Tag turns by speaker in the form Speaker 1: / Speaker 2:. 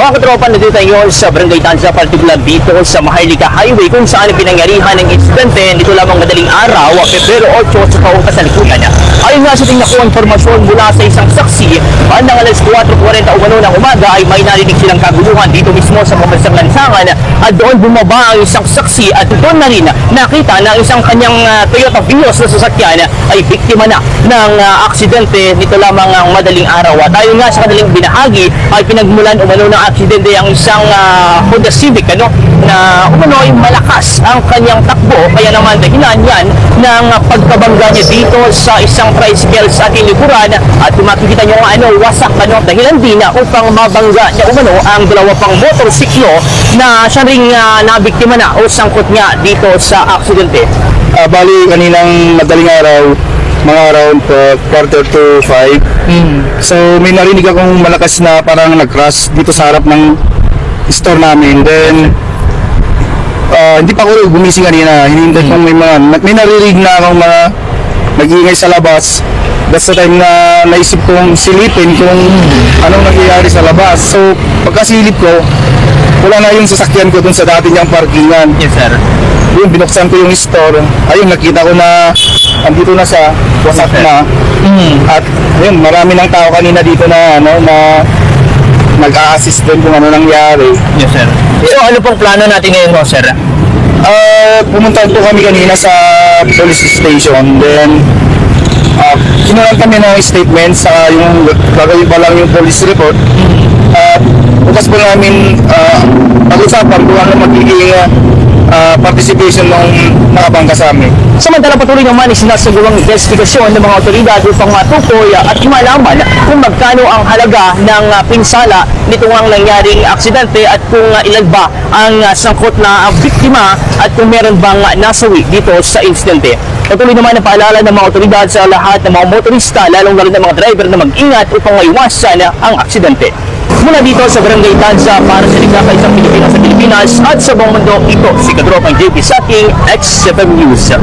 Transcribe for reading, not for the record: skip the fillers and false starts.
Speaker 1: Mga katropa, nandito tayo sa Barangay Tanza, particular dito sa Maharlika Highway kung saan pinangyarihan ng insidente nito lamang madaling araw, Pebrero 8 sa taong kasalukuyan. Ayon nga sa ating nakuha informasyon mula sa isang saksi, bandang alas 4:40 umano ng umaga ay may narinig silang kaguluhan dito mismo sa pambansang lansangan at doon bumaba ang isang saksi at doon na rin nakita na isang kanyang Toyota Vios na sasakyan ay biktima na ng aksidente nito lamang ang madaling araw. At ayon nga sa kanilang binahagi ay pinagmulan umano ng aksidente ang isang Honda Civic na umano ay malakas ang kanyang takbo, kaya naman dahilan yan ng pagkabangga niya dito sa isang tricycle sa ating likuran at kung makikita nyo wasak dahilan din upang mabangga niya umano ang dalawa pang motorsiklo na siya ring nabiktima na o sangkot niya dito sa aksidente.
Speaker 2: Bali, kaninang madaling araw, mga around 4:45. So may narinig akong malakas na parang nag-crash dito sa harap ng store namin. Then hindi pa ako gumising kanina. Hinihintay kong may naririnig na akong mga nag-iingay sa labas. That's the time na naisip kong silipin kung anong nangyayari sa labas. So pagkasilip ko, wala na yung sasakyan ko dun sa dati niyang parkingan.
Speaker 1: Yes, sir.
Speaker 2: Yun, binuksan ko yung store. Ayun, nakita ko na andito na siya, wasak na. At ayun, marami ng tao kanina dito na nag-a-assist din kung ano nangyari.
Speaker 1: Yes, sir. So ano pong plano natin ngayon, sir?
Speaker 2: Pumunta po kami kanina sa police station. Then kinulang kami ng statement sa yung gagawin pa lang yung police report. Bukas po namin pag-usapan kung ano magiging participation ng nakabangga sa amin.
Speaker 1: Samantala patuloy naman isinasagawang investigasyon ng mga otoridad upang matukoy at malaman kung magkano ang halaga ng pinsala nitong ang nangyaring aksidente at kung ilan ba ang sangkot na biktima at kung meron bang nasawi dito sa insidente. Patuloy naman ang paalala ng mga otoridad sa lahat ng mga motorista, lalong lalo ng mga driver na mag-ingat upang maiwasan ang aksidente. Mula dito sa Barangay Tanza para sa Ligakaisang Pilipinas sa Pilipinas at sa buong mundo, ito si Katropang JP sa ating XFM News.